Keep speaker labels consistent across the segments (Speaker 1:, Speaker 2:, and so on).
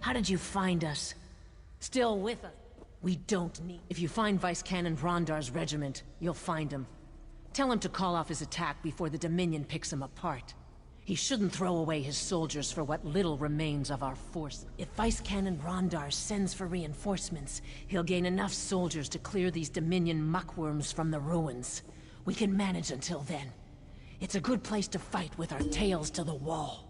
Speaker 1: How did you find us? Still with us? We don't need... If you find Vice Canon Rondar's regiment, you'll find him. Tell him to call off his attack before the Dominion picks him apart. He shouldn't throw away his soldiers for what little remains of our force. If Vice Canon Rondar sends for reinforcements, he'll gain enough soldiers to clear these Dominion muckworms from the ruins. We can manage until then. It's a good place to fight with our tails to the wall.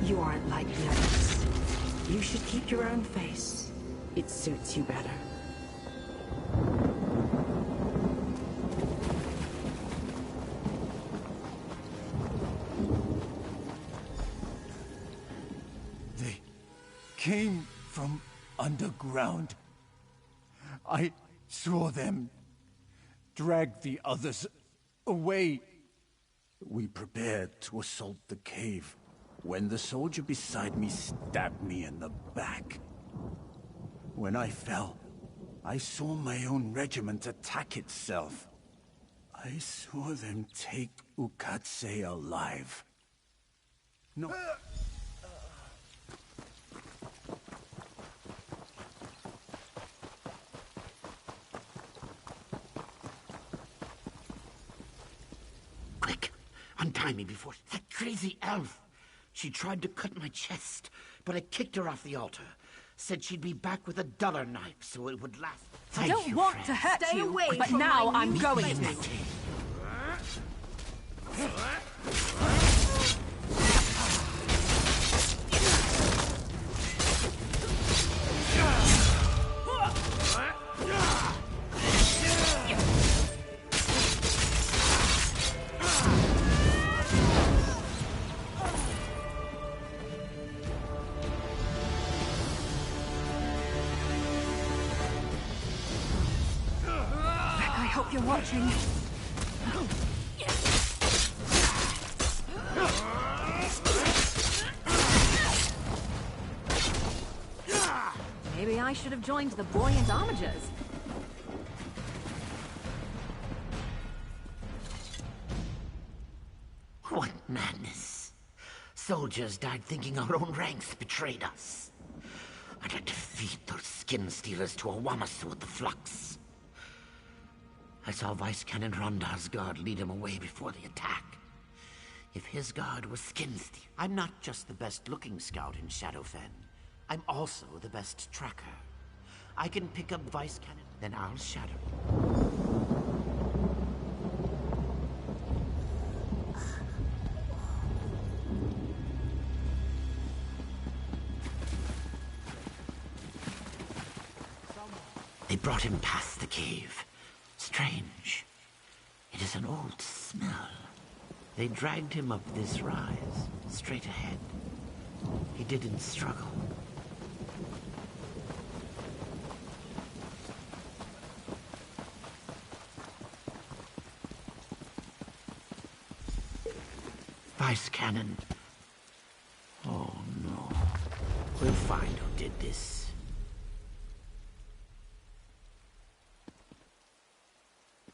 Speaker 2: You aren't like the others. You should keep your own face. It suits you better.
Speaker 3: They came from underground. I saw them drag the others away. We prepared to assault the cave when the soldier beside me stabbed me in the back. When I fell, I saw my own regiment attack itself. I saw them take Ukatse alive. No.
Speaker 4: Quick! Untie me before... That crazy elf! She tried to cut my chest, but I kicked her off the altar. Said she'd be back with a duller knife so it would last.
Speaker 1: I don't want to hurt you, but now I'm going to. I hope you're watching. Maybe I should have joined the buoyant armigers.
Speaker 4: What madness. Soldiers died thinking our own ranks betrayed us. I'd like to feed those skin stealers to a Wamasu with the flux. I saw Vice Canon Rondar's guard lead him away before the attack. If his guard was skin stealer... I'm not just the best-looking scout in Shadowfen. I'm also the best tracker. I can pick up Vice Canon, then I'll shadow. They brought him past the cave. Strange. It is an old smell. They dragged him up this rise, straight ahead. He didn't struggle. Vice Canon. Oh no. We'll find who did this.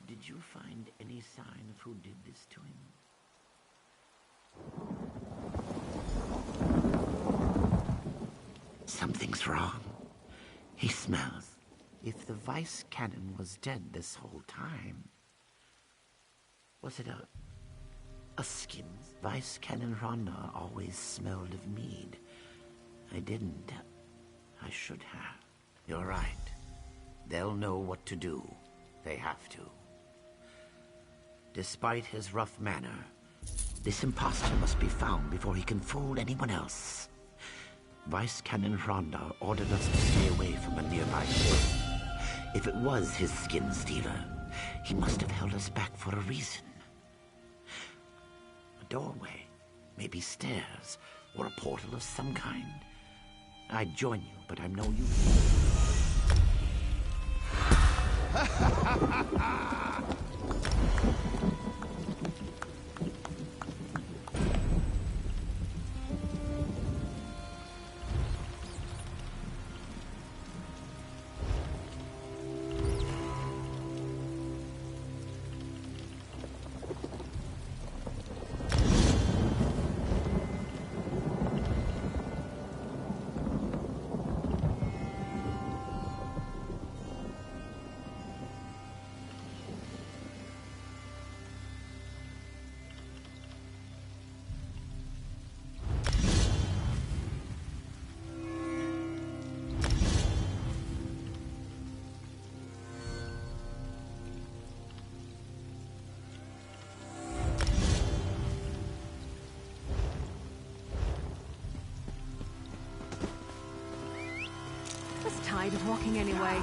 Speaker 4: Did you find any sign of who did this to him? Something's wrong. He smells. If the Vice Canon was dead this whole time, was it a skin? Vice Canon Ronda always smelled of mead. I didn't. I should have. You're right. They'll know what to do. They have to. Despite his rough manner, this imposter must be found before he can fool anyone else. Vice Canon Ronda ordered us to stay away from a nearby cave. If it was his skin stealer, he must have held us back for a reason. doorway. Maybe stairs, or a portal of some kind. I'd join you, but I'm no use.
Speaker 2: Tired of walking anyway.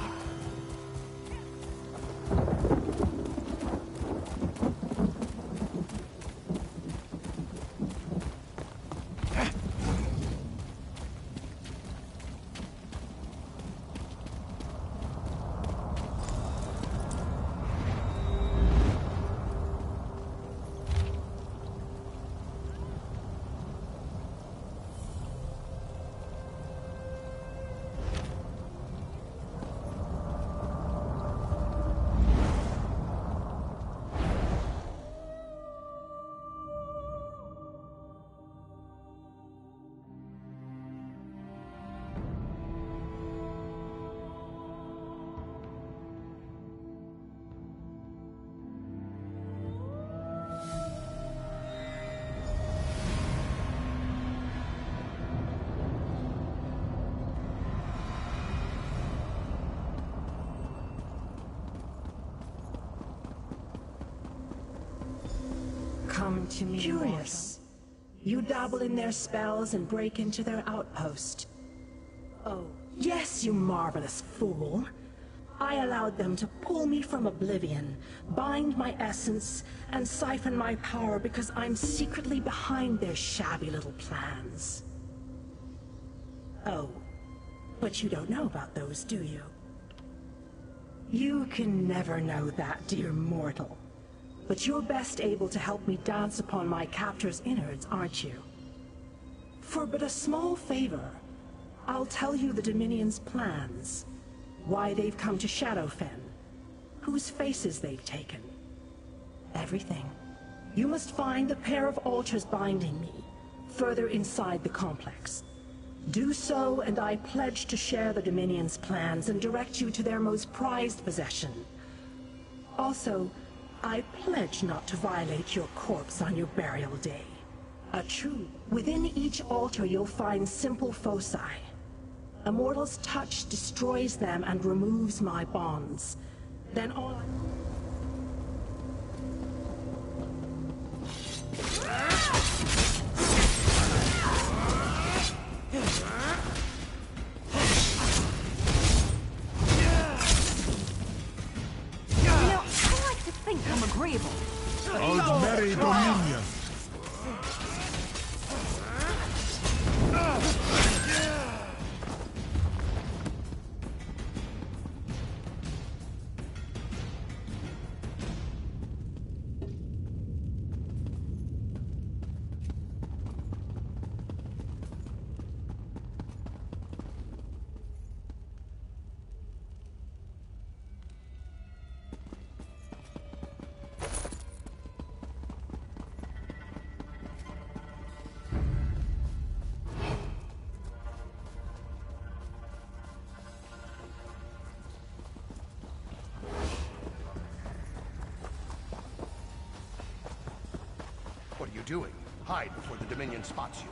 Speaker 2: Come to me, curious. You dabble in their spells and break into their outpost. Oh, yes, you marvelous fool. I allowed them to pull me from oblivion, bind my essence, and siphon my power because I'm secretly behind their shabby little plans. Oh, but you don't know about those, do you? You can never know that, dear mortal. But you're best able to help me dance upon my captor's innards, aren't you? For but a small favor, I'll tell you the Dominion's plans, why they've come to Shadowfen, whose faces they've taken. Everything. You must find the pair of altars binding me, further inside the complex. Do so, and I pledge to share the Dominion's plans and direct you to their most prized possession. Also, I pledge not to violate your corpse on your burial day. A true. Within each altar you'll find simple foci. A mortal's touch destroys them and removes my bonds. Then all
Speaker 5: I'm agreeable.
Speaker 6: Old Merry Dominion.
Speaker 7: What are you doing? Hide before the Dominion spots you.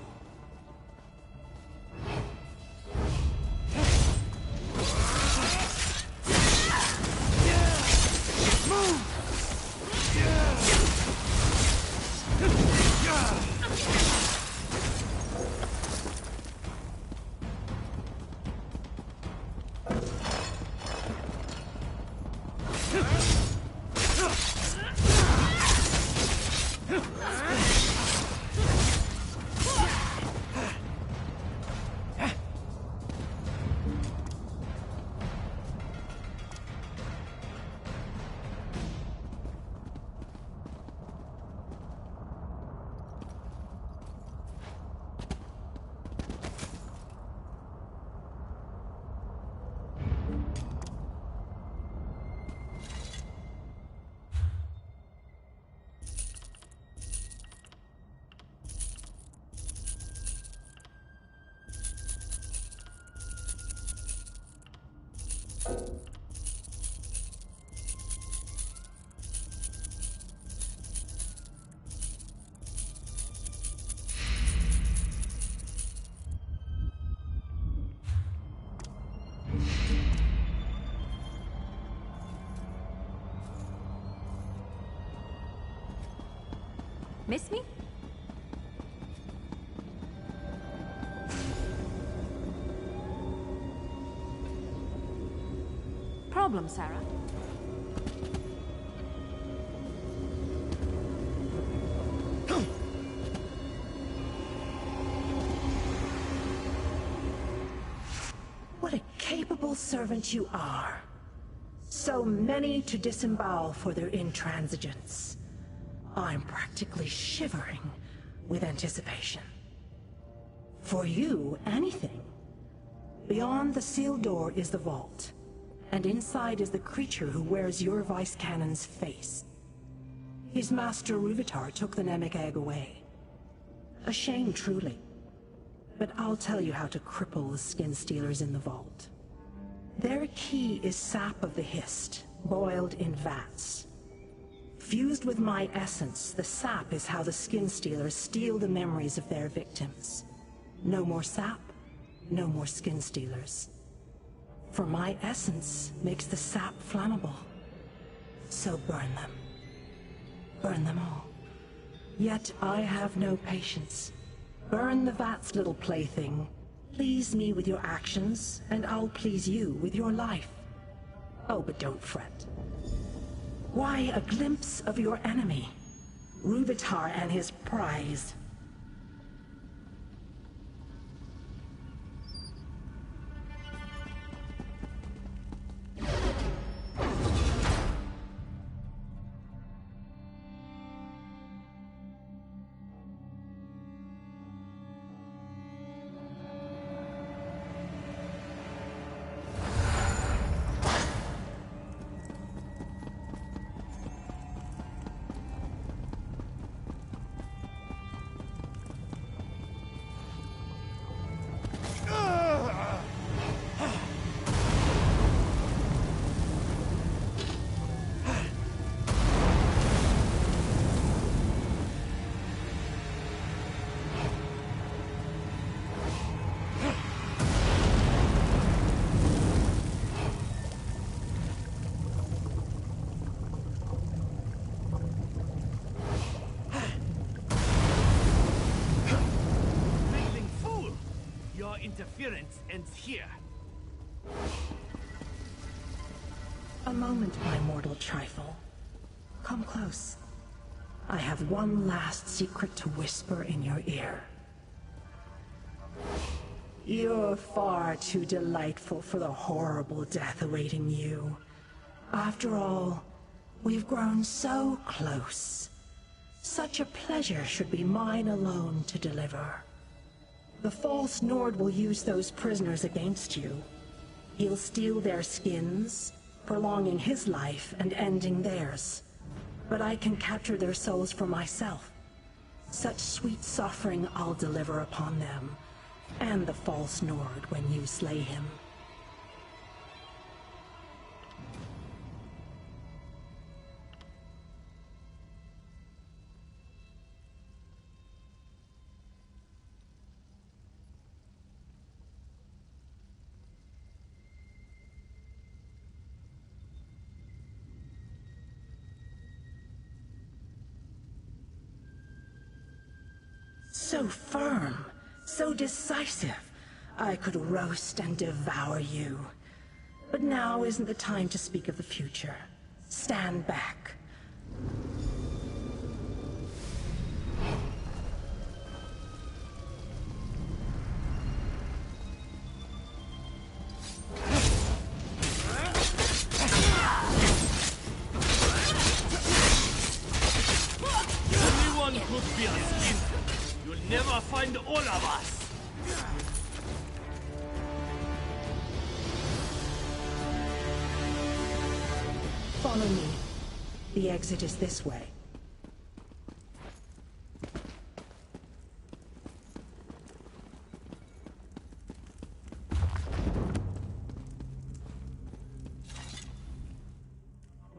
Speaker 5: Miss me? Problem, Sarah?
Speaker 2: What a capable servant you are. So many to disembowel for their intransigence. I'm practically shivering with anticipation. For you, anything. Beyond the sealed door is the vault, and inside is the creature who wears your Vice Cannon's face. His master Ruvitar took the Namek egg away. A shame, truly. But I'll tell you how to cripple the skin stealers in the vault. Their key is sap of the Hist, boiled in vats. Fused with my essence, the sap is how the skin stealers steal the memories of their victims. No more sap, no more skin stealers. For my essence makes the sap flammable. So burn them. Burn them all. Yet I have no patience. Burn the vats, little plaything. Please me with your actions, and I'll please you with your life. Oh, but don't fret. Why, a glimpse of your enemy, Ruvitar and his prize.
Speaker 8: Interference ends here.
Speaker 2: A moment, my mortal trifle. Come close. I have one last secret to whisper in your ear. You're far too delightful for the horrible death awaiting you. After all, we've grown so close. Such a pleasure should be mine alone to deliver. The false Nord will use those prisoners against you. He'll steal their skins, prolonging his life and ending theirs. But I can capture their souls for myself. Such sweet suffering I'll deliver upon them, and the false Nord when you slay him. So firm, so decisive, I could roast and devour you. But now isn't the time to speak of the future. Stand back.
Speaker 8: Anyone could be a skin. You'll never find all of us!
Speaker 2: Follow me. The exit is this way.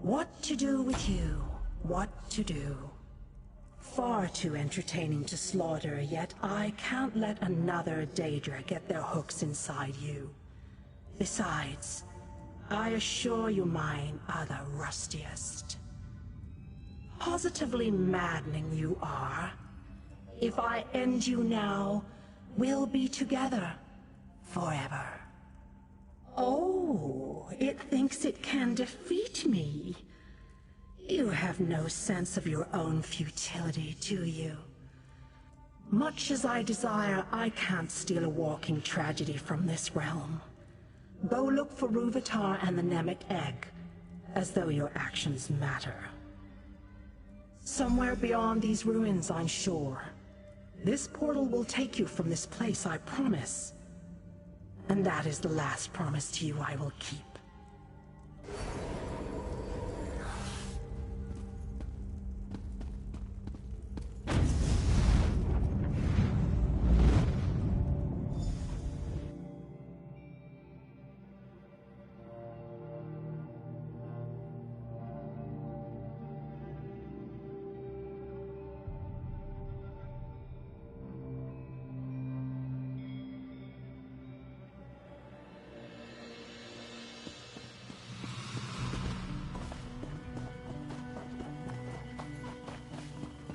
Speaker 2: What to do with you? What to do? Far too entertaining to slaughter, yet I can't let another Daedra get their hooks inside you. Besides, I assure you mine are the rustiest. Positively maddening you are. If I end you now, we'll be together forever. Oh, it thinks it can defeat me. You have no sense of your own futility, do you? Much as I desire, I can't steal a walking tragedy from this realm. Go look for Rúvitar and the Nemec egg, as though your actions matter. Somewhere beyond these ruins, I'm sure. This portal will take you from this place, I promise. And that is the last promise to you I will keep.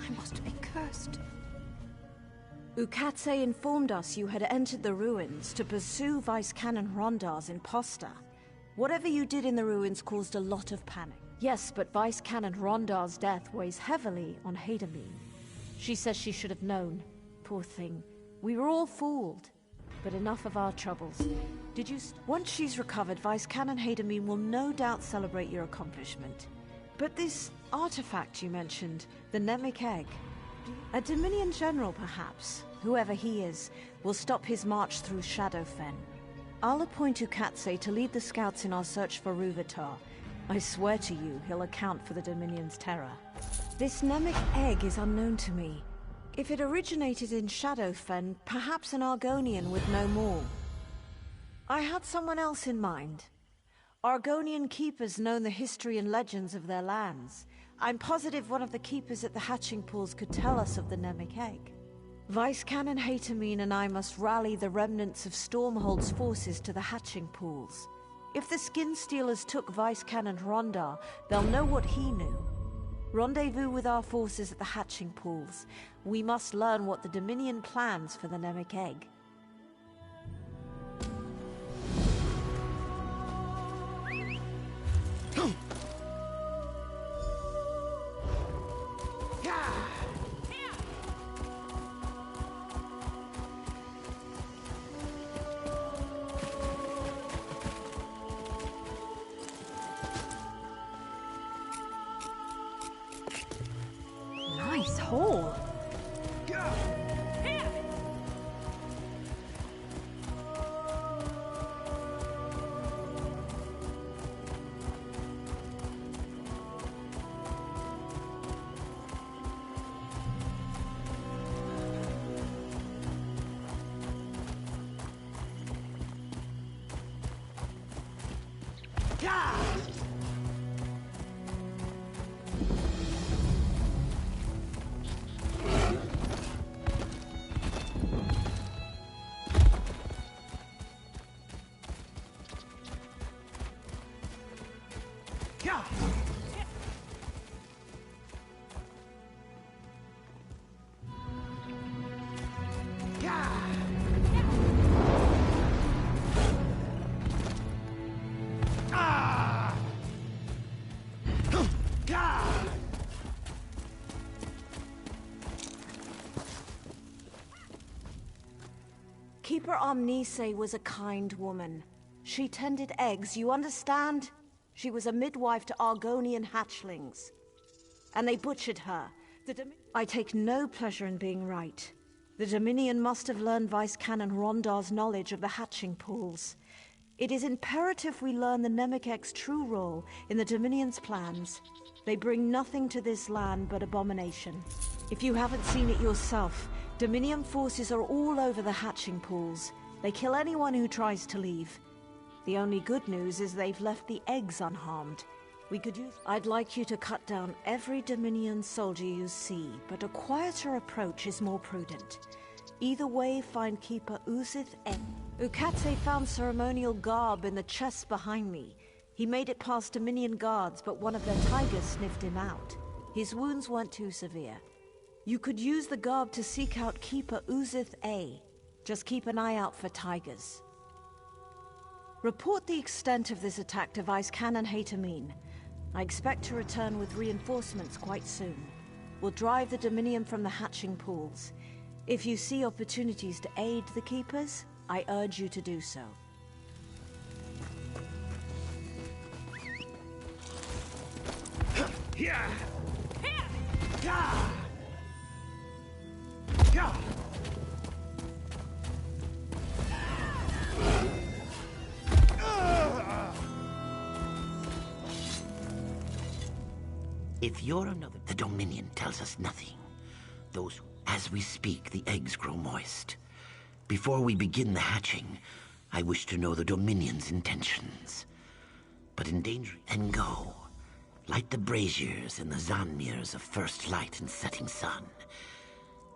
Speaker 5: I must be cursed. Ukatse informed us you had entered the ruins to pursue Vice Canon Rondar's imposter. Whatever you did in the ruins caused a lot of panic. Yes, but Vice Canon Rondar's death weighs heavily on Haidamine. She says she should have known. Poor thing. We were all fooled. But enough of our troubles. Once she's recovered, Vice Canon Haidamine will no doubt celebrate your accomplishment. But this artifact you mentioned, the Nemec egg, a Dominion general perhaps, whoever he is, will stop his march through Shadowfen. I'll appoint Ukatse to lead the scouts in our search for Rúvitar. I swear to you, he'll account for the Dominion's terror. This Nemec egg is unknown to me. If it originated in Shadowfen, perhaps an Argonian would know more. I had someone else in mind. Argonian keepers know the history and legends of their lands. I'm positive one of the keepers at the hatching pools could tell us of the Nemec egg. Vice Canon Hatamine and I must rally the remnants of Stormhold's forces to the hatching pools. If the Skin Stealers took Vice Canon Rondar, they'll know what he knew. Rendezvous with our forces at the hatching pools. We must learn what the Dominion plans for the Nemec egg. Nice hole. Keeper Omnise was a kind woman. She tended eggs, you understand? She was a midwife to Argonian hatchlings. And they butchered her. I take no pleasure in being right. The Dominion must have learned Vice Canon Rondar's knowledge of the hatching pools. It is imperative we learn the Nemec egg's true role in the Dominion's plans. They bring nothing to this land but abomination. If you haven't seen it yourself, Dominion forces are all over the hatching pools. They kill anyone who tries to leave. The only good news is they've left the eggs unharmed. I'd like you to cut down every Dominion soldier you see, but a quieter approach is more prudent. Either way, find Keeper Uzith Egg. Ukatse found ceremonial garb in the chest behind me. He made it past Dominion guards, but one of their tigers sniffed him out. His wounds weren't too severe. You could use the garb to seek out Keeper Uzith A. Just keep an eye out for tigers. Report the extent of this attack to Vice Canon Haytamine. I expect to return with reinforcements quite soon. We'll drive the Dominion from the hatching pools. If you see opportunities to aid the Keepers, I urge you to do so.
Speaker 8: Yeah.
Speaker 4: If you're another, the Dominion tells us nothing. As we speak, the eggs grow moist. Before we begin the hatching, I wish to know the Dominion's intentions. But in danger, and go. Light the braziers and the Zanmirs of first light and setting sun.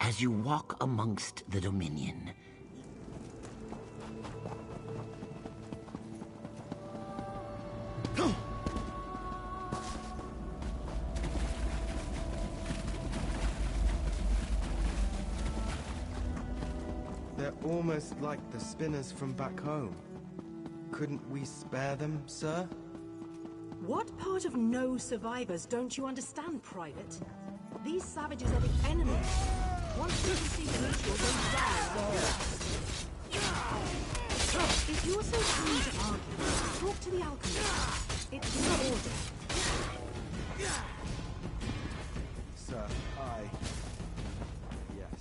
Speaker 4: As you walk amongst the Dominion,
Speaker 9: They're almost like the spinners from back home. Couldn't we spare them, sir?
Speaker 2: What part of no survivors don't you understand, Private? These savages are the enemy. Once they receive the ritual, they die. If you're so keen to argue, talk to the alchemist. It's your order.
Speaker 9: Sir, yes.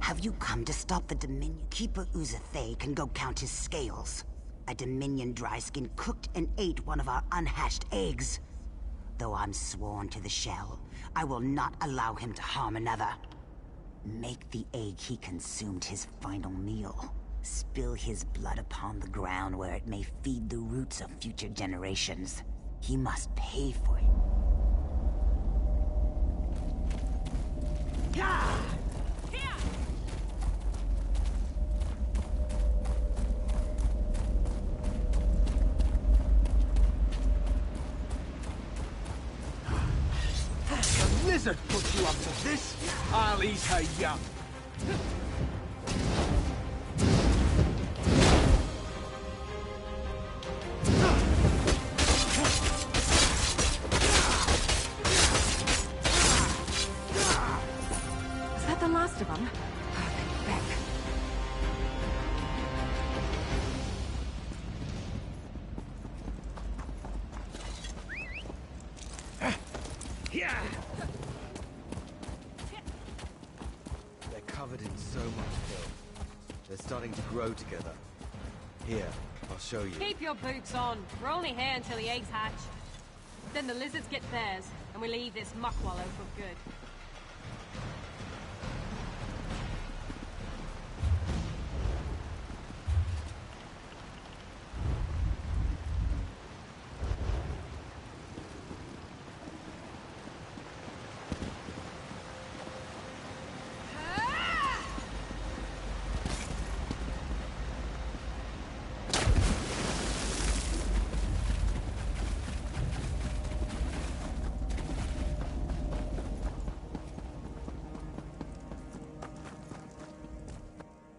Speaker 10: Have you come to stop the Dominion? Keeper Uzathay can go count his scales. A Dominion dryskin cooked and ate one of our unhatched eggs. Though I'm sworn to the shell, I will not allow him to harm another. Make the egg he consumed his final meal. Spill his blood upon the ground where it may feed the roots of future generations. He must pay for it.
Speaker 2: Yeah!
Speaker 3: Lizard put you up to this? I'll eat her young.
Speaker 5: Is that the last of them? Back.
Speaker 9: They're covered in so much filth. They're starting to grow together. Here, I'll show you.
Speaker 11: Keep your boots on. We're only here until the eggs hatch. Then the lizards get theirs, and we leave this muck wallow for good.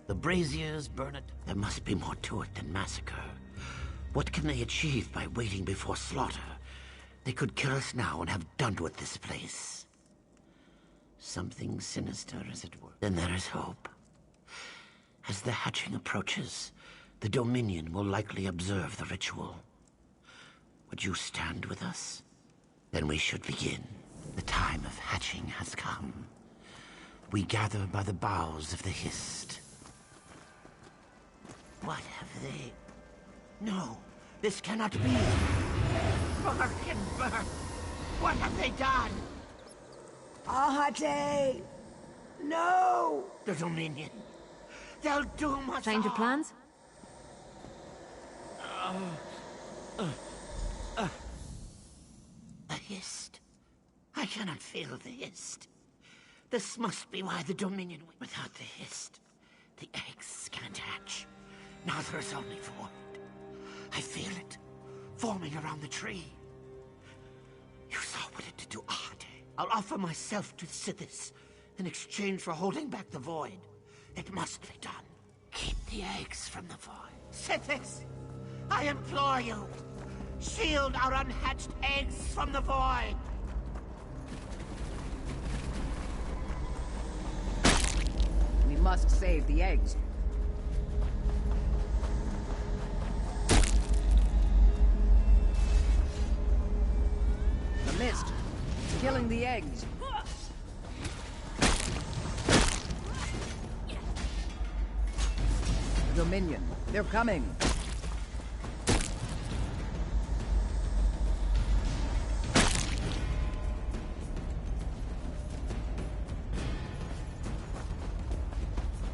Speaker 4: the braziers burn it. There must be more to it than massacre. What can they achieve by waiting before slaughter? They could kill us now and have done with this place. Something sinister, as it were. Then there is hope. As the hatching approaches, the Dominion will likely observe the ritual. Would you stand with us? Then we should begin. The time of hatching has come. We gather by the boughs of the Hist. What have they... No, this cannot be. Barkenberg! What have they done?
Speaker 10: Ahate! No!
Speaker 4: The Dominion. They'll doom us
Speaker 1: Change of
Speaker 4: all.
Speaker 1: plans?
Speaker 4: The Hist. I cannot feel the Hist. This must be why the Dominion... Without the Hist, the eggs can't hatch. Now there is only void. I feel it, forming around the tree. You saw what it did to Ahate. I'll offer myself to Sithis in exchange for holding back the void. It must be done. Keep the eggs from the void. Sithis, I implore you, shield our unhatched eggs from the void.
Speaker 12: We must save the eggs. The mist. It's killing the eggs. The Dominion. They're coming.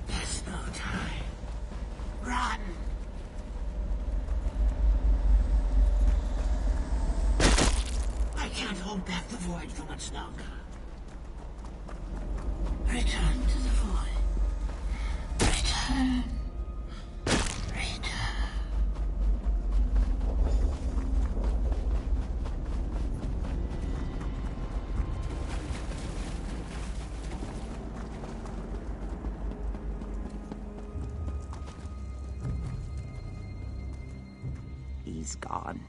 Speaker 4: There's no time. Run! I can't hold back the void for much longer. Return to the void. Return. Return.
Speaker 10: He's gone.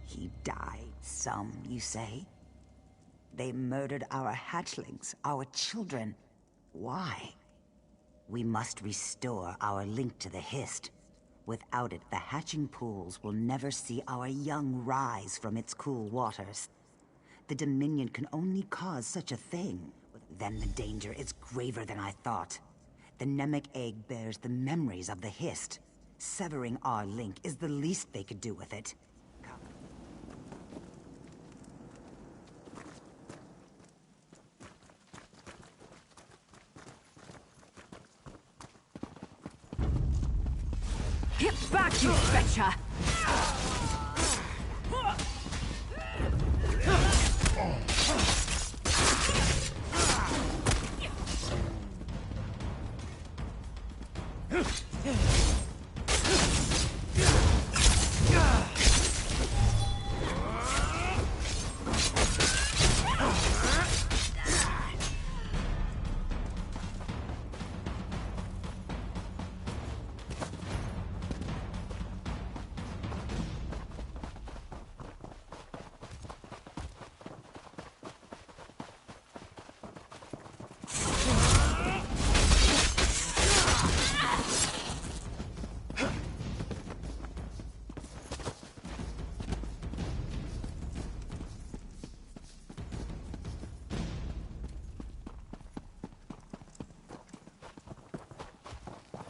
Speaker 10: He died, some, you say? They murdered our hatchlings, our children. Why? We must restore our link to the Hist. Without it, the hatching pools will never see our young rise from its cool waters. The Dominion can only cause such a thing. Then the danger is graver than I thought. The Nemec egg bears the memories of the Hist. Severing our link is the least they could do with it.
Speaker 1: Get back, you betcha!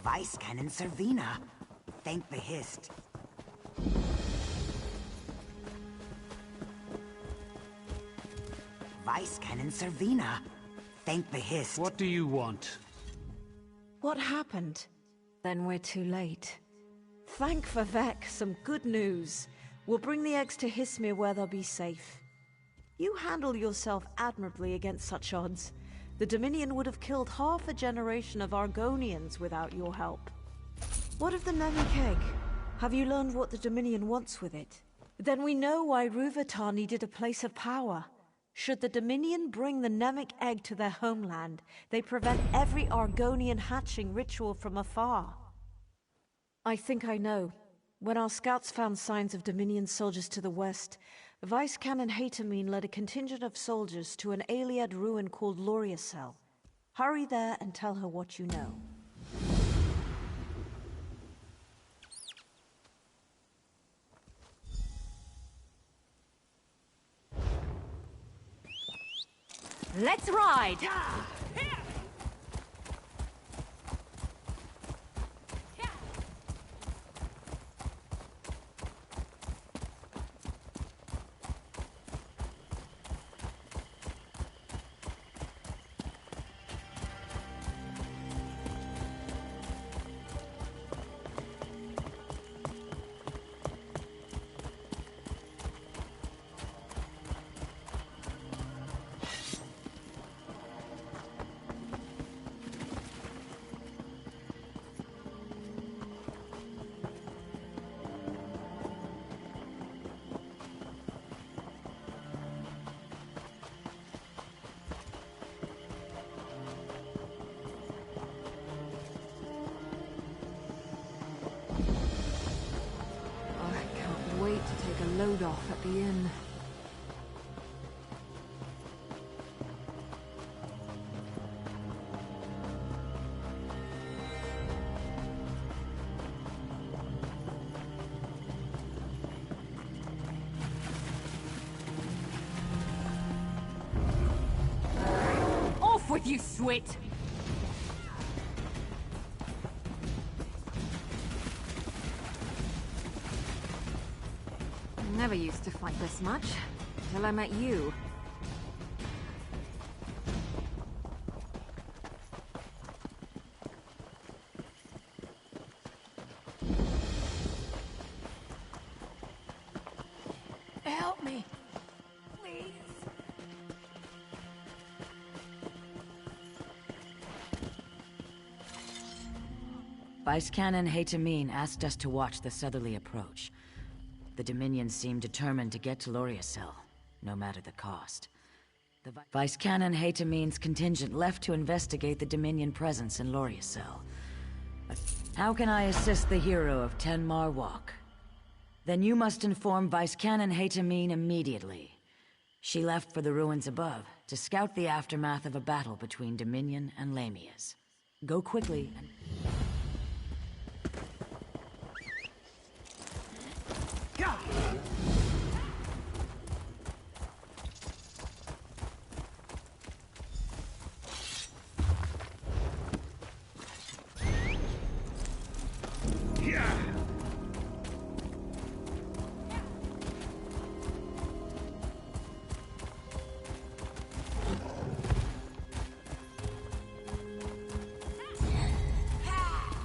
Speaker 10: Vice Cannon Servina. Thank the Hist. Vice Cannon Servina. Thank the Hist.
Speaker 13: What do you want?
Speaker 5: What happened? Then we're too late. Thank Vivek, some good news. We'll bring the eggs to Hismir where they'll be safe. You handle yourself admirably against such odds. The Dominion would have killed half a generation of Argonians without your help. What of the Nemec egg? Have you learned what the Dominion wants with it? Then we know why Rúvatar needed a place of power. Should the Dominion bring the Nemec egg to their homeland, they prevent every Argonian hatching ritual from afar. I think I know. When our scouts found signs of Dominion soldiers to the west, Vice Canon Hatamine led a contingent of soldiers to an Aliad ruin called Loriacel. Hurry there and tell her what you know.
Speaker 1: Let's ride!
Speaker 5: take a load off at the inn.
Speaker 11: Off with you, Swit!
Speaker 5: Never used to fight this much, till I met you.
Speaker 1: Help me, please.
Speaker 13: Vice Canon Haytamine asked us to watch the southerly approach. The Dominion seemed determined to get to Loriacel, no matter the cost. The Vice Canon Haytamine's contingent left to investigate the Dominion presence in Loriacel. How can I assist the hero of Ten Mar Walk? Then you must inform Vice Canon Haytamine immediately. She left for the ruins above to scout the aftermath of a battle between Dominion and Lamias. Go quickly and...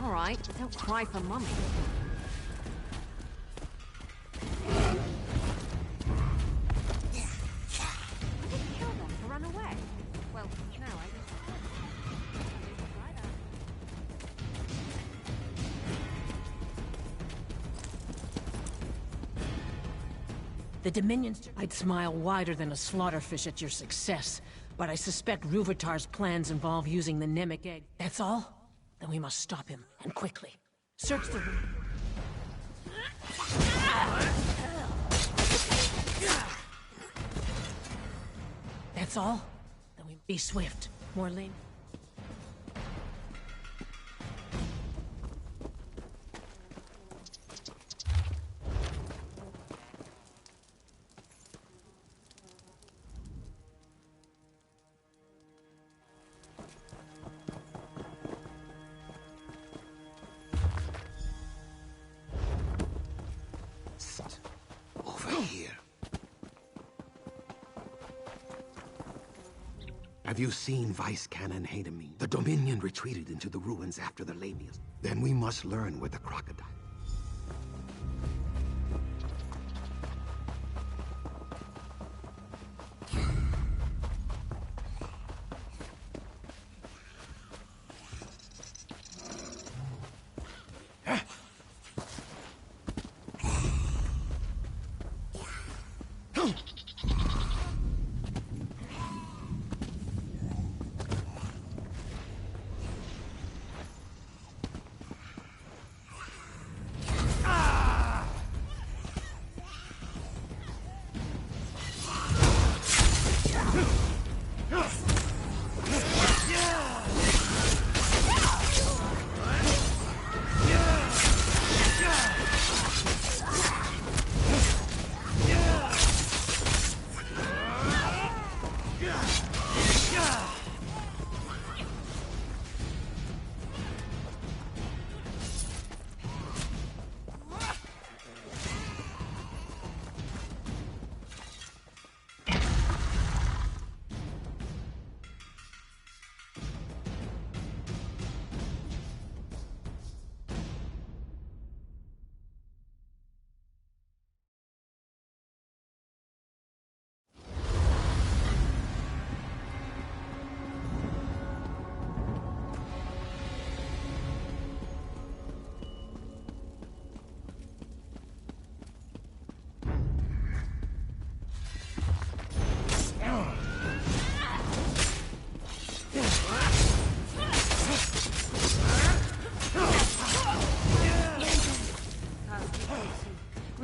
Speaker 5: All right, don't cry for Mummy.
Speaker 1: The Dominions... I'd smile wider than a slaughterfish at your success, but I suspect Ruvatar's plans involve using the Nemic egg. That's all? Then we must stop him, and quickly. Search the room. That's all? Then we be swift. Morlane.
Speaker 4: Have you seen Vice Canon Haytamine? The Dominion retreated into the ruins after the Lamias. Then we must learn where the crocodile...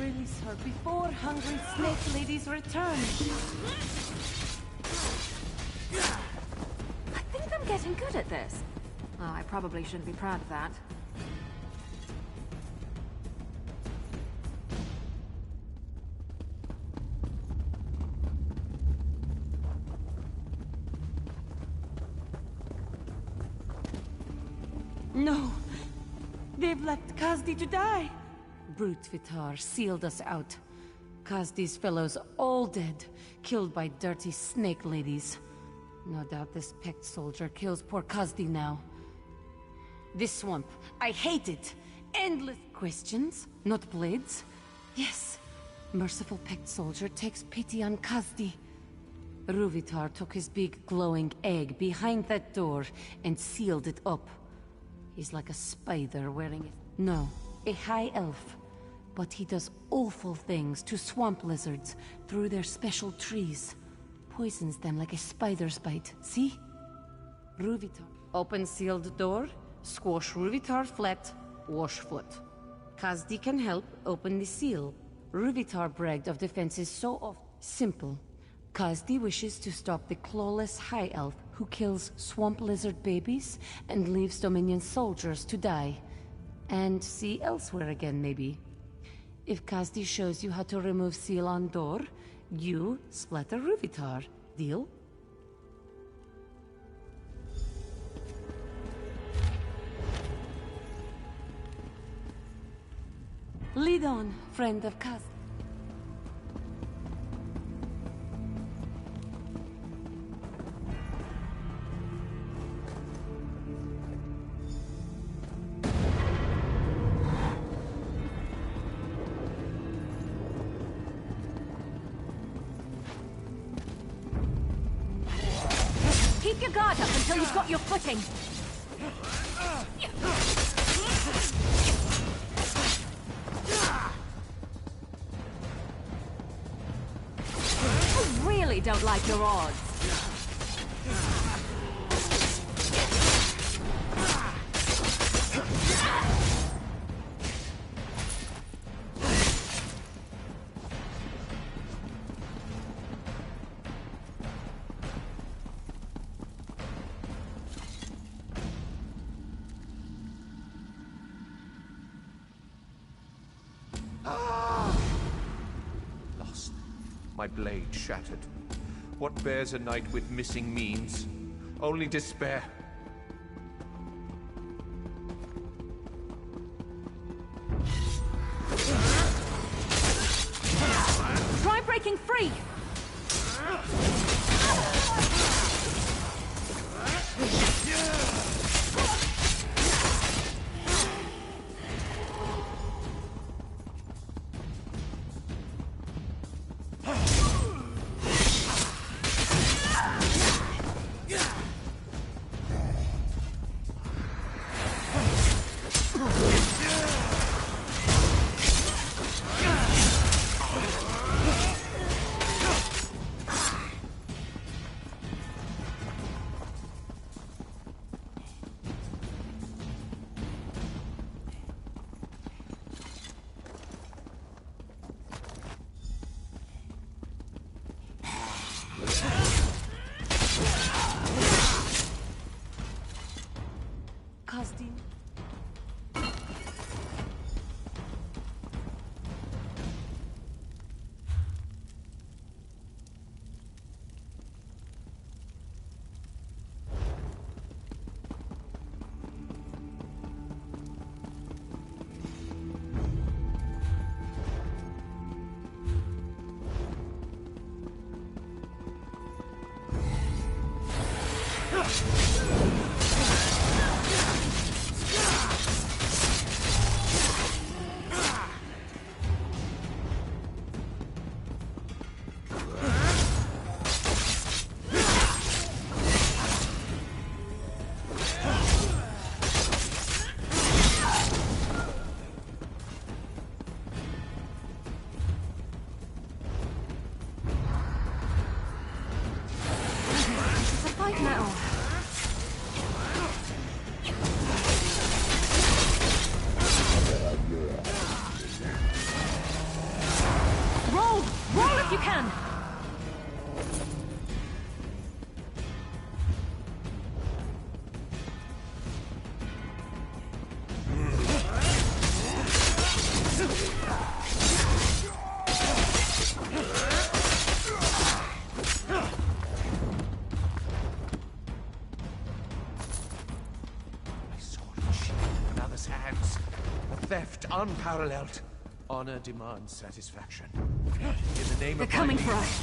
Speaker 14: Release her before hungry snake ladies return.
Speaker 11: I think I'm getting good at this. Oh, I probably shouldn't be proud of that.
Speaker 14: No! They've left Kazdi to die! Brute Vitar sealed us out. Kazdi's fellows all dead, killed by dirty snake ladies. No doubt this Pecked soldier kills poor Kazdi now. This swamp, I hate it! Endless questions, not blades. Yes, merciful Pecked soldier takes pity on Kazdi. Ruvitar took his big glowing egg behind that door and sealed it up. He's like a spider wearing it. No, a high elf. But he does awful things to swamp lizards through their special trees. Poisons them like a spider's bite. See? Ruvitar. Open sealed door, squash Ruvitar flat, wash foot. Kazdi can help open the seal. Ruvitar bragged of defenses so often. Simple. Kazdi wishes to stop the clawless high elf who kills swamp lizard babies and leaves Dominion soldiers to die. And see elsewhere again, maybe. If Kazdi shows you how to remove seal on door, you splatter Ruvitar. Deal? Lead on, friend of Kazdi.
Speaker 11: Keep your guard up until you've got your footing. I really don't like your odds.
Speaker 15: Lost. My blade shattered. What bears a knight with missing means? Only despair.
Speaker 11: Try breaking free!
Speaker 1: if you can!
Speaker 15: Theft unparalleled. Honor demands satisfaction. In the name
Speaker 1: They're
Speaker 15: of
Speaker 1: coming
Speaker 15: my
Speaker 1: for us.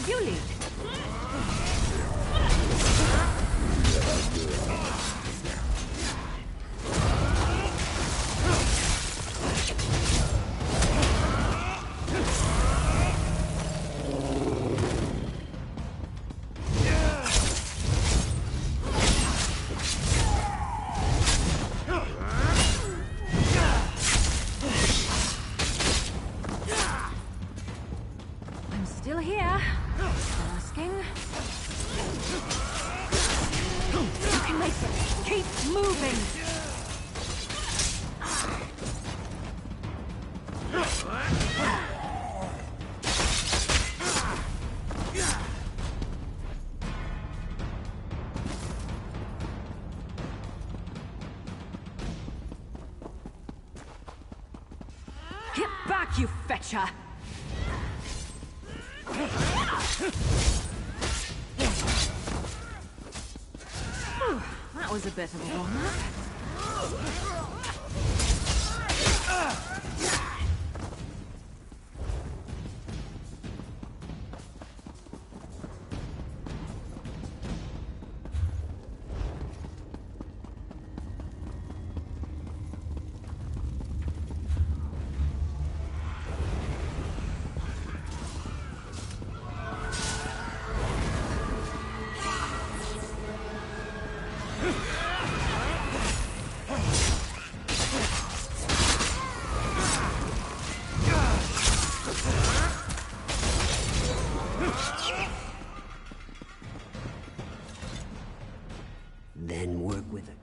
Speaker 1: You lead. I'm still here. Asking. You can make it. Keep moving. Get back, you fetcher! Whew, that was a bit of a warm-up.
Speaker 10: Then work with it.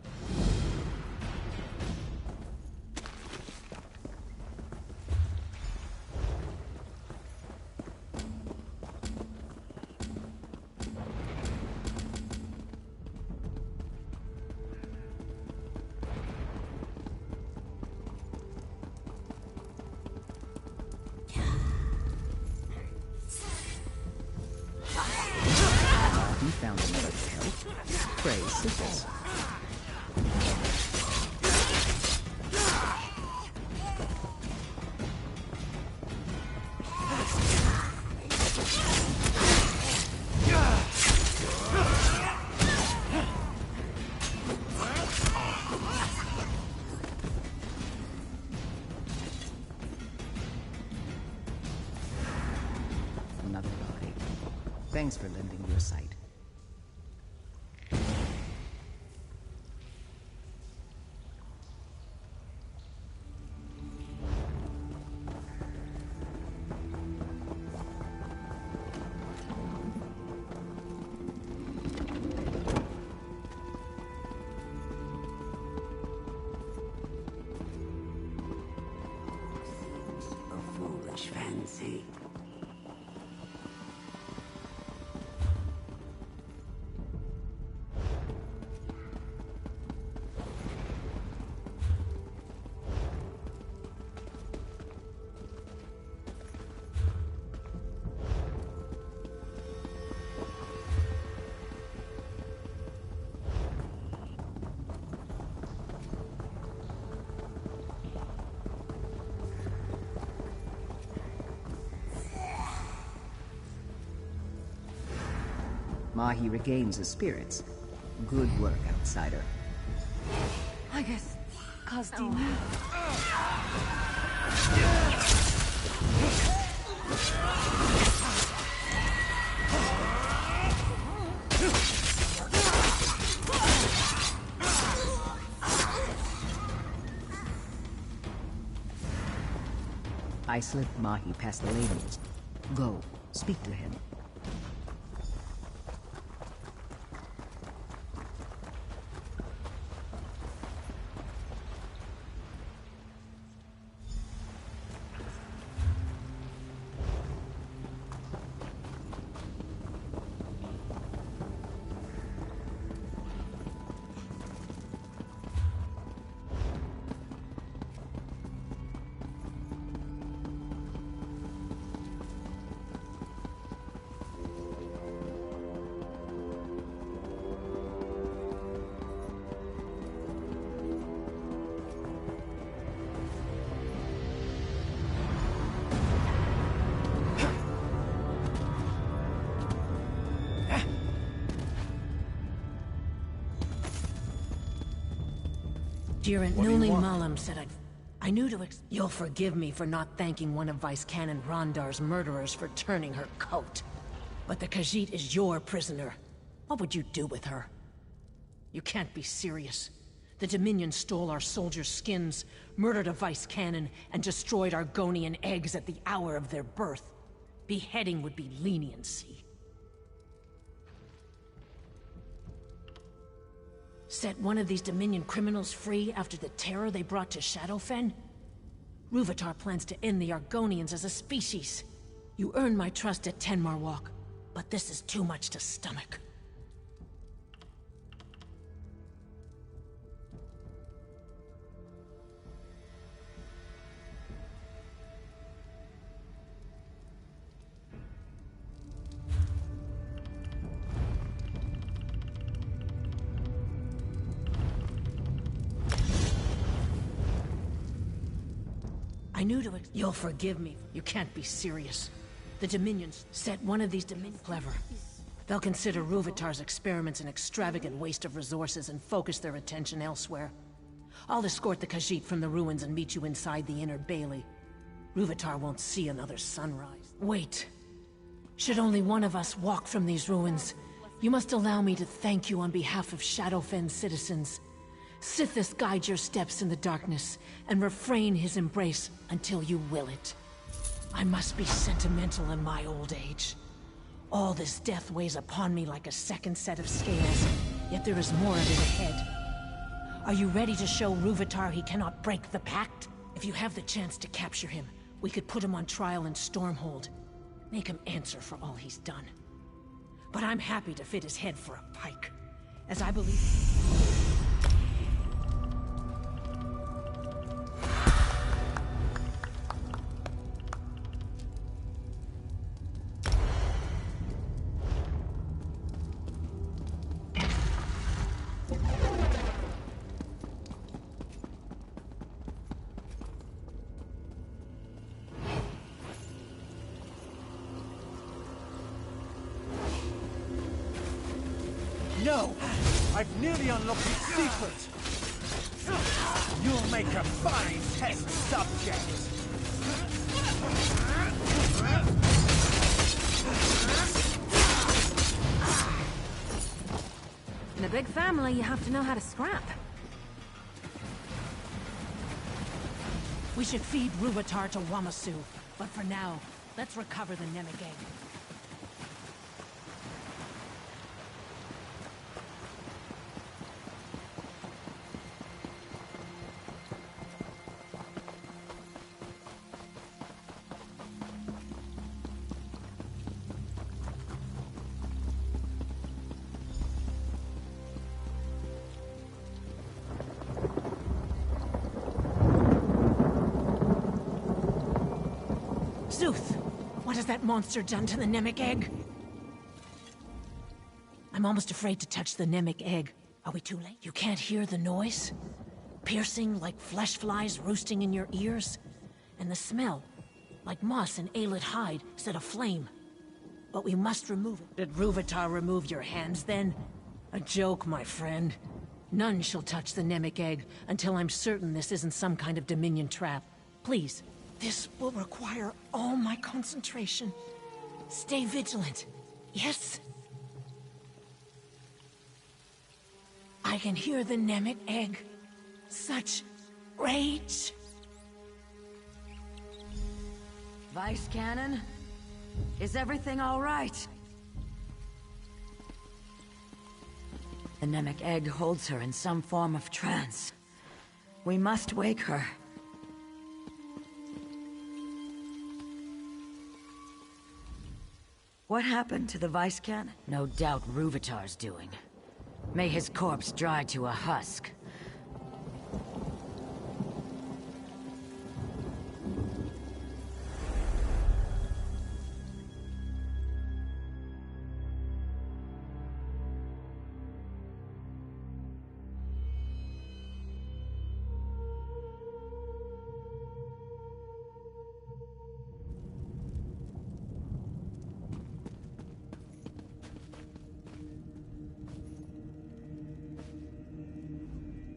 Speaker 12: You found another tail. Praise scissors. Another body. Thanks for lending your sight.
Speaker 10: A foolish fancy.
Speaker 12: Mahi regains his spirits. Good work, outsider.
Speaker 14: I guess Kazdin.
Speaker 12: I slipped Mahi past the ladies. Go, speak to him.
Speaker 1: Jiren Nuli Malam said I knew to You'll forgive me for not thanking one of Vice Canon Rondar's murderers for turning her coat. But the Khajiit is your prisoner. What would you do with her? You can't be serious. The Dominion stole our soldiers' skins, murdered a Vice Canon, and destroyed Argonian eggs at the hour of their birth. Beheading would be leniency. Set one of these Dominion criminals free after the terror they brought to Shadowfen? Rúvitar plans to end the Argonians as a species. You earned my trust at Tenmar Walk, but this is too much to stomach. I knew to You'll forgive me. You can't be serious. The Dominions set one of these Clever. They'll consider Rúvitar's experiments an extravagant waste of resources and focus their attention elsewhere. I'll escort the Khajiit from the ruins and meet you inside the inner bailey. Rúvitar won't see another sunrise. Wait. Should only one of us walk from these ruins, you must allow me to thank you on behalf of Shadowfen citizens. Sithis guide your steps in the darkness, and refrain his embrace until you will it. I must be sentimental in my old age. All this death weighs upon me like a second set of scales, yet there is more of it ahead. Are you ready to show Rúvitar he cannot break the pact? If you have the chance to capture him, we could put him on trial in Stormhold. Make him answer for all he's done. But I'm happy to fit his head for a pike, as I believe...
Speaker 3: No! I've nearly unlocked its secret! You'll make a fine test subject!
Speaker 14: In a big family, you have to know how to scrap.
Speaker 1: We should feed Rúvitar to Wamasu, but for now, let's recover the Nemik egg. Zuth! What has that monster done to the Nemik egg? I'm almost afraid to touch the Nemik egg. Are we too late? You can't hear the noise? Piercing like flesh flies roosting in your ears? And the smell, like moss and aelid hide set aflame. but we must remove it. Did Ruvitar remove your hands then? A joke, my friend. None shall touch the Nemec egg until I'm certain this isn't some kind of Dominion trap. Please, this will require all my concentration. Stay vigilant, yes? I can hear the Nemec egg. Such rage.
Speaker 13: Vice Cannon? Is everything all right? The Nemec egg holds her in some form of trance. We must wake her. What happened to the Vice Cannon? No doubt Ruvitar's doing. May his corpse dry to a husk.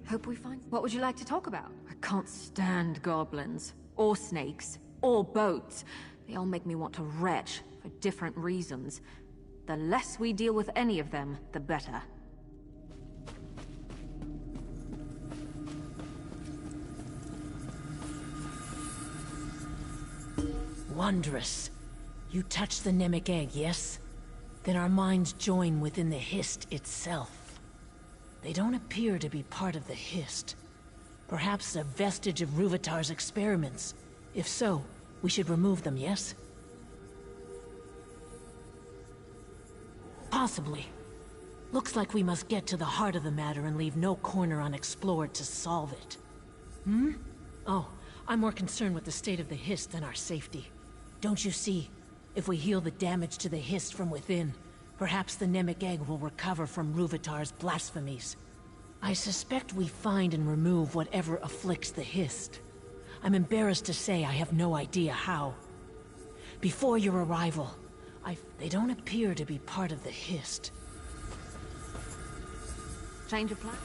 Speaker 11: Hope we find... What would you like to talk about? I can't stand goblins. Or snakes. Or boats. They all make me want to retch, for different reasons. The less we deal with any of them, the better.
Speaker 1: Wondrous. You touched the Nemec egg, yes? Then our minds join within the Hist itself. They don't appear to be part of the Hist. Perhaps a vestige of Ruvitar's experiments. If so, we should remove them, yes? Possibly. Looks like we must get to the heart of the matter and leave no corner unexplored to solve it. Hmm? Oh, I'm more concerned with the state of the Hist than our safety. Don't you see? If we heal the damage to the Hist from within, perhaps the Nemec egg will recover from Ruvitar's blasphemies. I suspect we find and remove whatever afflicts the Hist. I'm embarrassed to say I have no idea how. Before your arrival, they don't appear to be part of the Hist.
Speaker 11: Change of plan?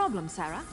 Speaker 11: problem, Sarah?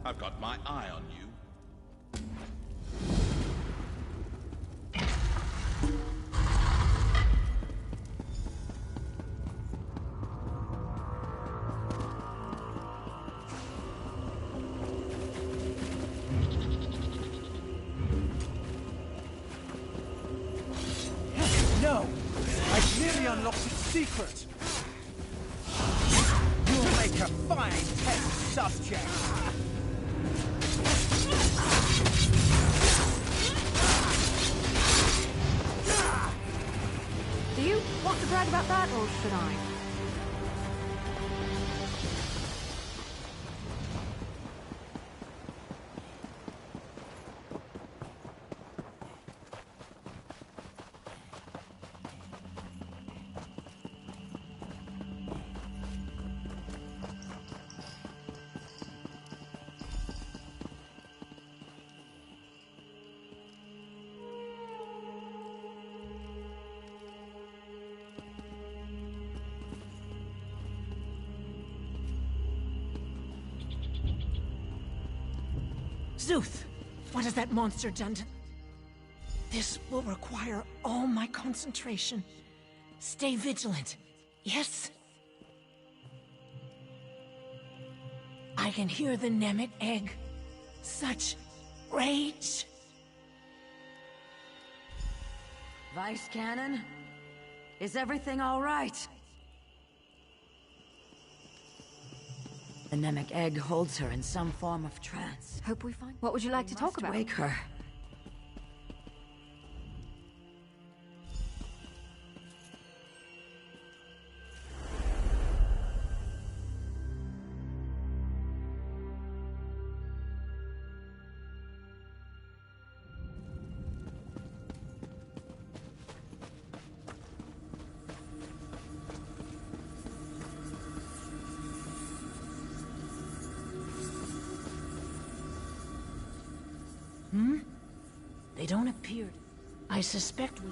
Speaker 16: I've got my eye on you.
Speaker 3: No! I've nearly unlocked its secret! You'll make a fine test subject!
Speaker 11: Do you want to brag about that, or should I?
Speaker 1: Zuth! What has that monster done to... This will require all my concentration. Stay vigilant. Yes? I can hear the Nemec egg. Such rage.
Speaker 13: Vice Cannon? Is everything all right? The Nemec egg holds her in some form of trance.
Speaker 11: Hope we find... What would you like to talk about?
Speaker 13: Wake her.
Speaker 1: They don't appear. I suspect we...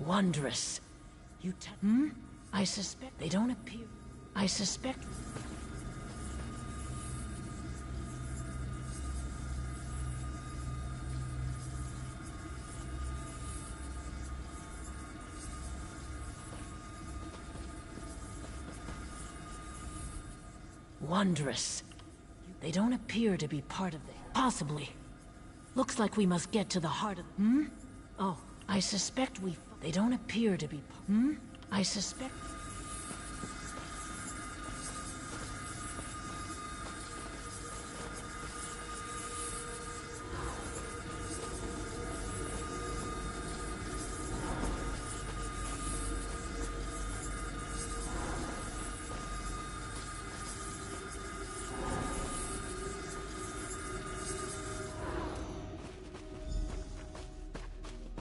Speaker 1: Wondrous. I suspect they don't appear. I suspect... Wondrous. They don't appear to be part of it. Possibly. Looks like we must get to the heart of... Oh, I suspect we... They don't appear to be... I suspect...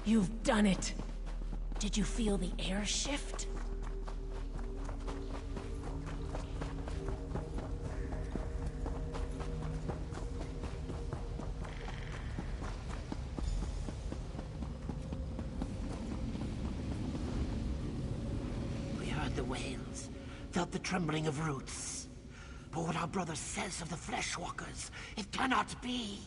Speaker 1: You've done it! Did you feel the air shift?
Speaker 4: We heard the wails, felt the trembling of roots. But what our brother says of the Fleshwalkers, it cannot be!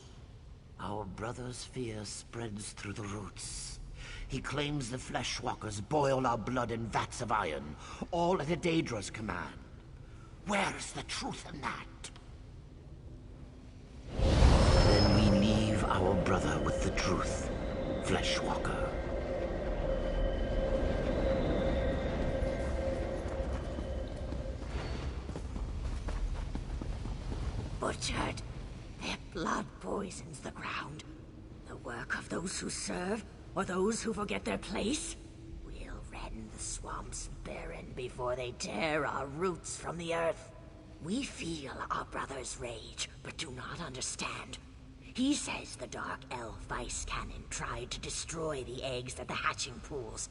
Speaker 4: Our brother's fear spreads through the roots. He claims the Fleshwalkers boil our blood in vats of iron, all at a Daedra's command. Where's the truth in that? Then we leave our brother with the truth, Fleshwalker.
Speaker 10: Butchered. Their blood poisons the ground. The work of those who serve, or those who forget their place? We'll rend the swamps barren before they tear our roots from the earth. We feel our brother's rage, but do not understand. He says the Dark Elf Vice Cannon tried to destroy the eggs at the hatching pools.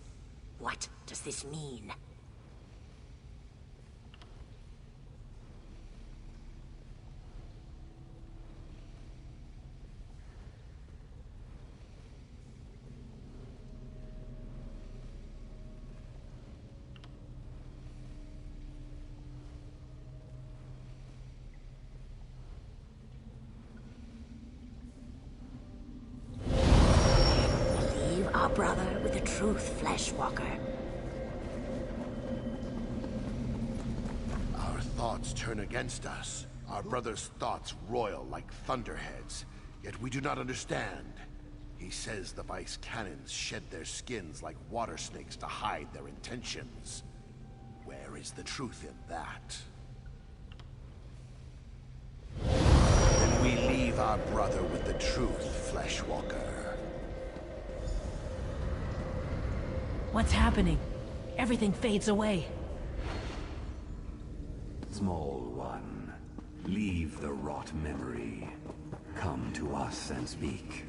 Speaker 10: What does this mean? Our brother with the truth, Fleshwalker.
Speaker 7: Our thoughts turn against us. Our brother's thoughts roil like thunderheads. Yet we do not understand. He says the Vice Cannons shed their skins like water snakes to hide their intentions. Where is the truth in that? Then we leave our brother with the truth, Fleshwalker.
Speaker 1: What's happening? Everything fades away.
Speaker 17: Small one, leave the rot memory. Come to us and speak.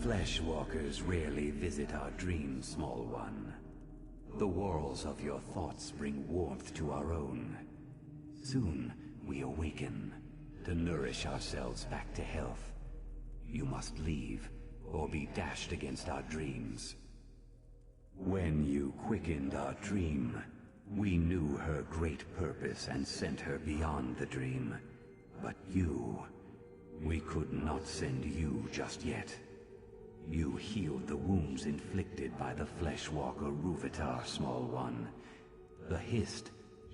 Speaker 17: Fleshwalkers rarely visit our dreams, small one. The whorls of your thoughts bring warmth to our own. Soon, we awaken, to nourish ourselves back to health. You must leave, or be dashed against our dreams. When you quickened our dream, we knew her great purpose and sent her beyond the dream. But you, we could not send you just yet. You healed the wounds inflicted by the Fleshwalker Ruvitar, small one. The Hist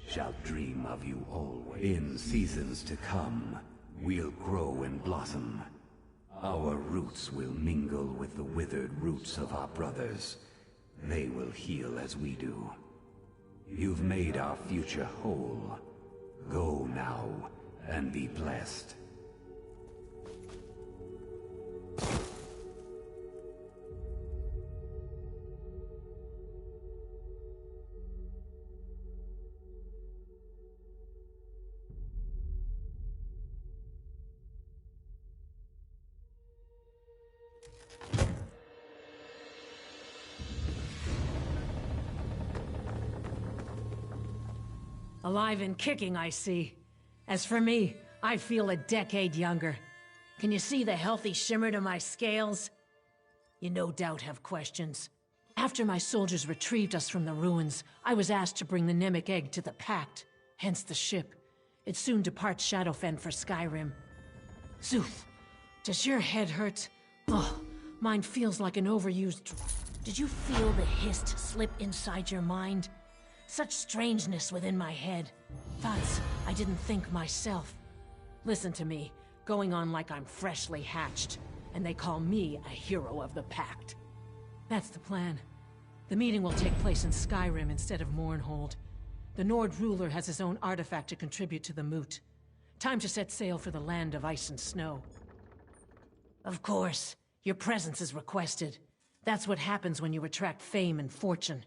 Speaker 17: shall dream of you always. In seasons to come, we'll grow and blossom. Our roots will mingle with the withered roots of our brothers. They will heal as we do. You've made our future whole. Go now, and be blessed.
Speaker 1: Alive and kicking, I see. As for me, I feel a decade younger. Can you see the healthy shimmer to my scales? You no doubt have questions. After my soldiers retrieved us from the ruins, I was asked to bring the Nemic egg to the Pact, hence the ship. It soon departs Shadowfen for Skyrim. Zuth, does your head hurt? Oh, mine feels like an overused... Did you feel the hist slip inside your mind? Such strangeness within my head. Thoughts I didn't think myself. Listen to me, going on like I'm freshly hatched, and they call me a hero of the Pact. That's the plan. The meeting will take place in Skyrim instead of Mournhold. The Nord ruler has his own artifact to contribute to the moot. Time to set sail for the land of ice and snow. Of course, your presence is requested. That's what happens when you attract fame and fortune.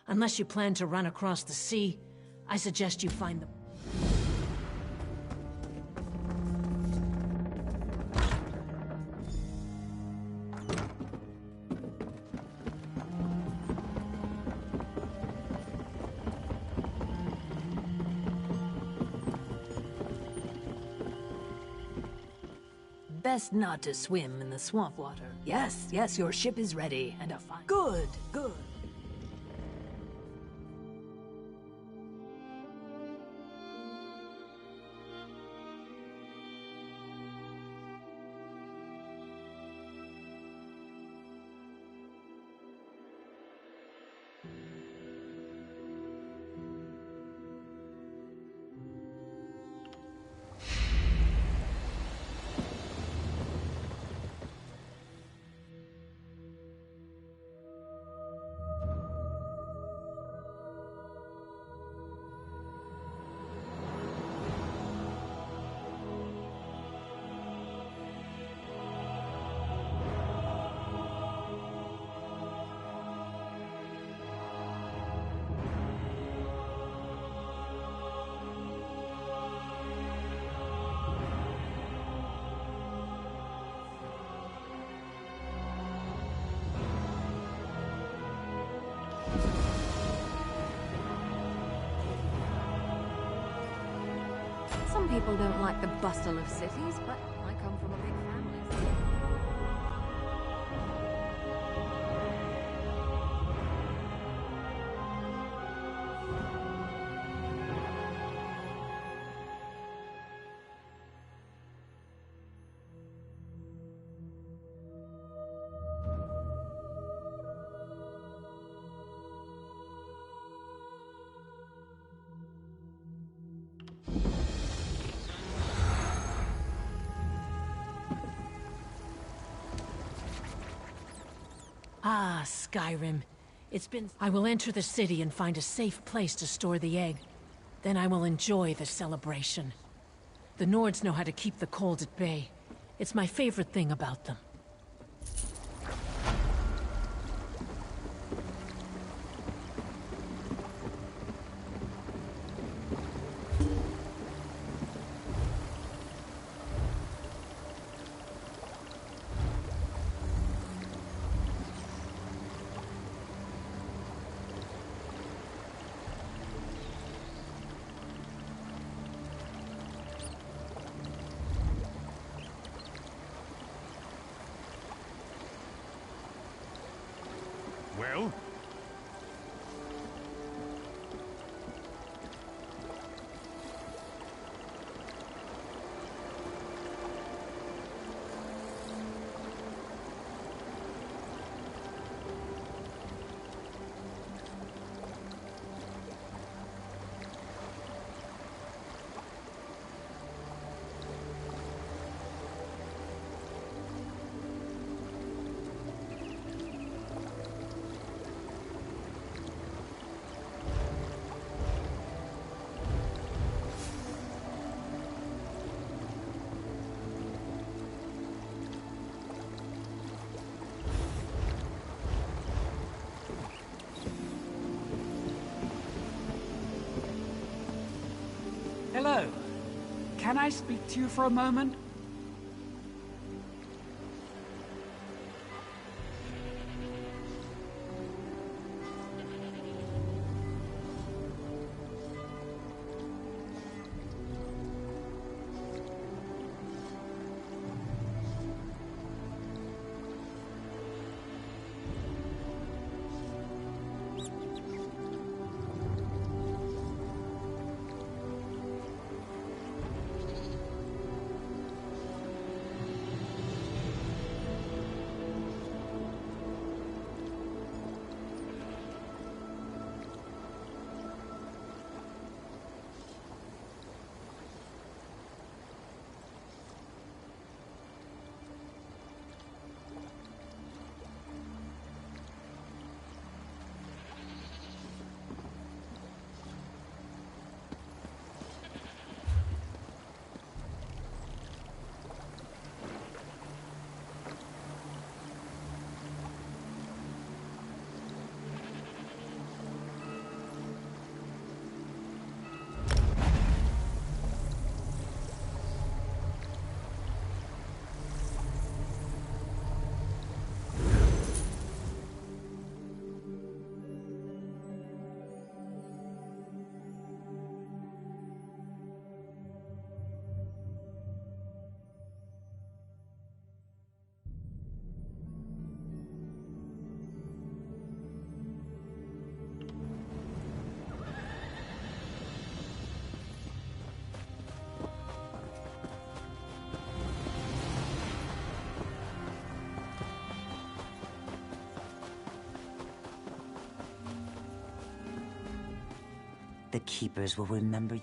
Speaker 1: Unless you plan to run across the sea, I suggest you find the...
Speaker 18: Best not to swim in the swamp water. Yes, yes, your ship is ready, and a fine... Good, good.
Speaker 11: Some people don't like the bustle of cities, but I come from a big family.
Speaker 1: Ah, Skyrim. It's been... I will enter the city and find a safe place to store the egg. Then I will enjoy the celebration. The Nords know how to keep the cold at bay. It's my favorite thing about them.
Speaker 6: Well?
Speaker 19: Hello. Can I speak to you for a moment?
Speaker 10: The Keepers will remember you.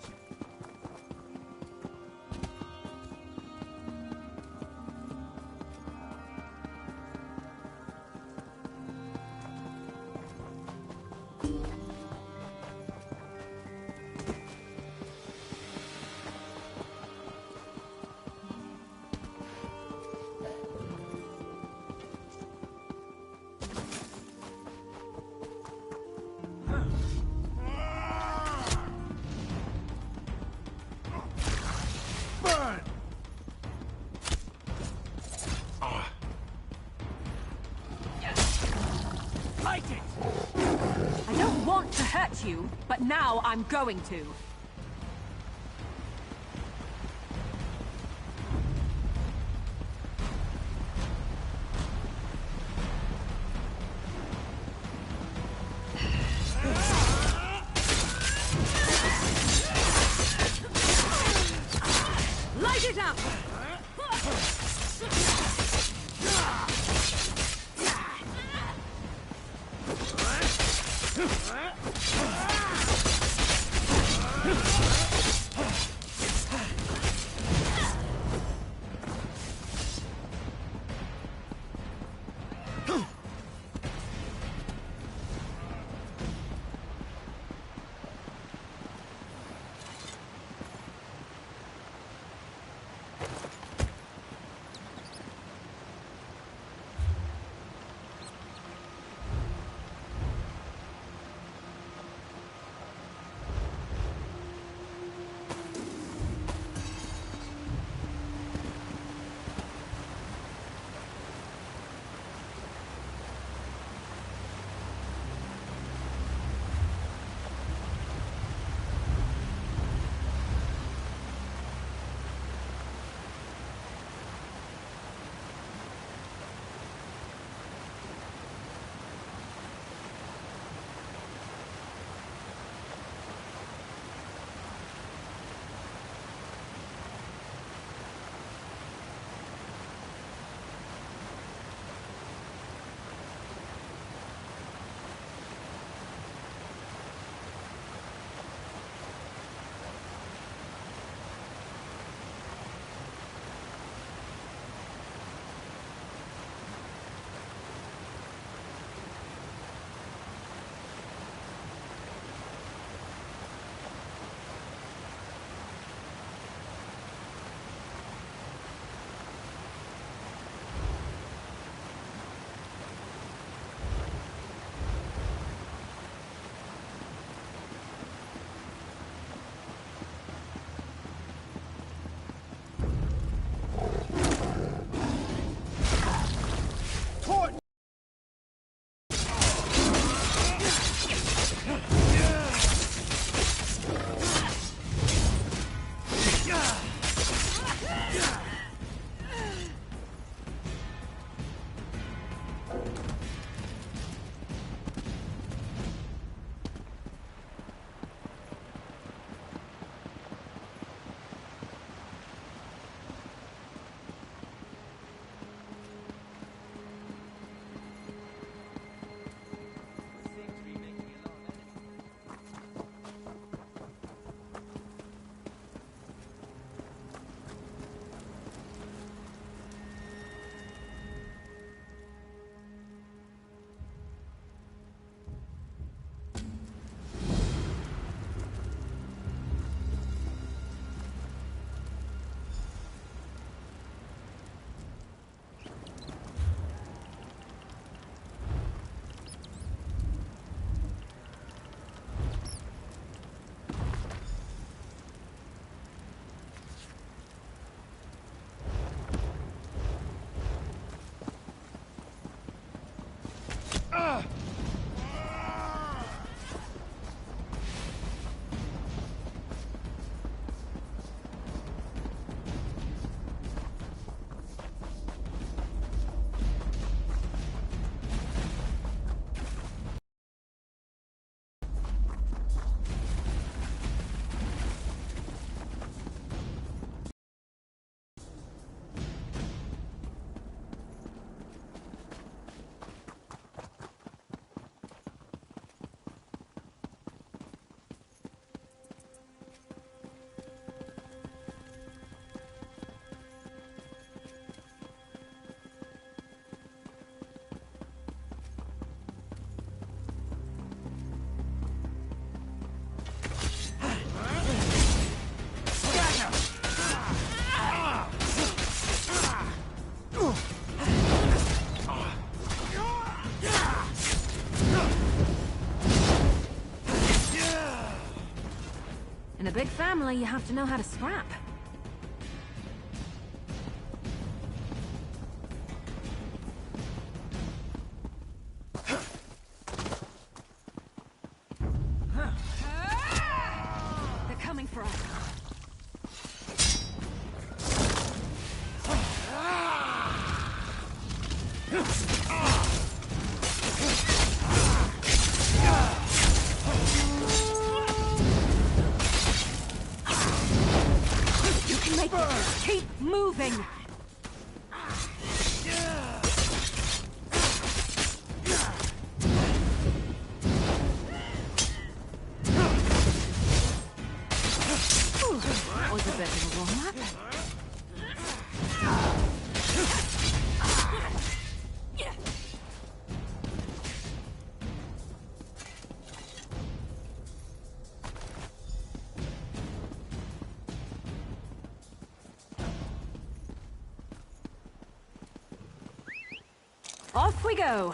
Speaker 11: I don't want to hurt you, but now I'm going to. Light it up! family, you have to know how to scrap. They're coming for us. You can make it. Keep moving. That was a bit of a warm-up. Off we go!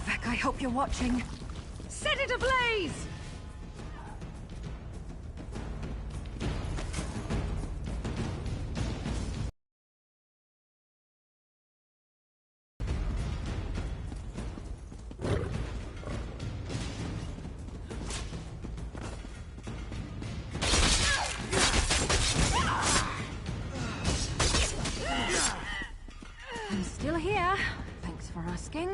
Speaker 11: Vec, I hope you're watching. Set it ablaze! I'm still here. Thanks for asking.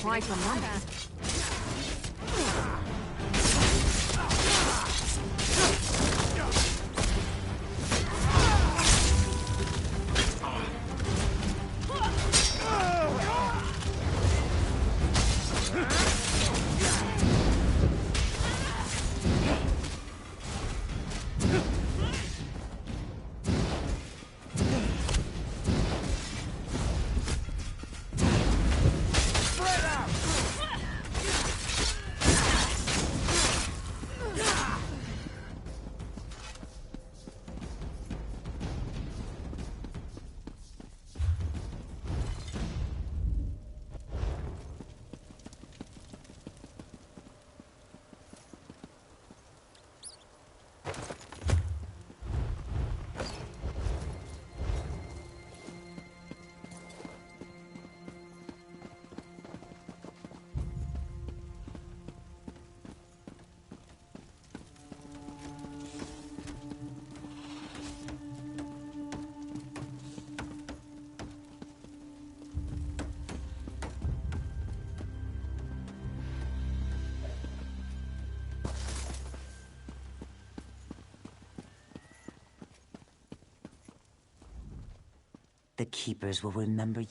Speaker 11: try to run it.
Speaker 10: The Keepers will remember you.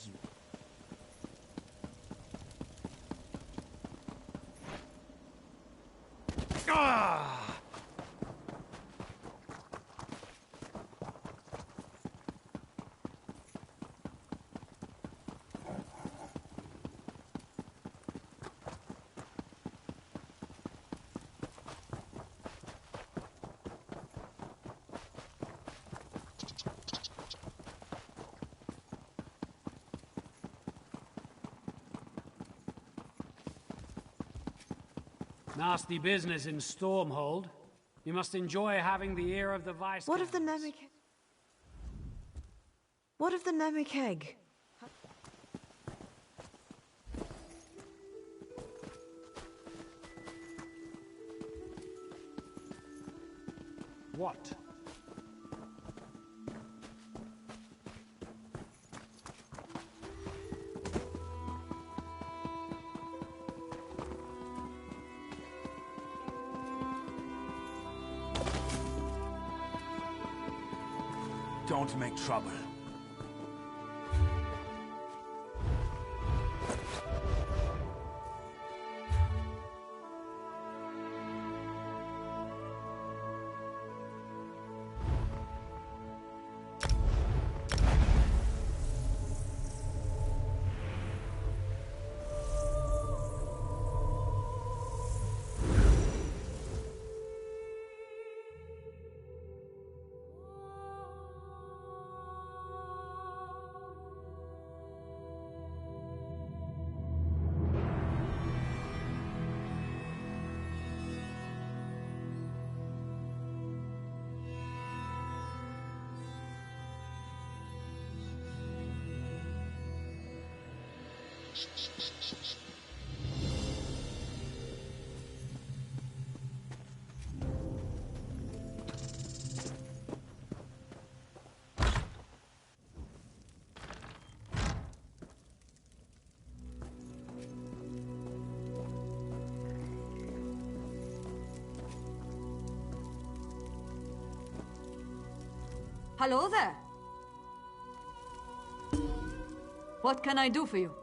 Speaker 19: Nasty business in Stormhold. You must enjoy having the ear of the Vice.
Speaker 5: What of the Nemik? What of the Nemik egg?
Speaker 19: What?
Speaker 3: Don't make trouble.
Speaker 11: Hello there. What can I do for you?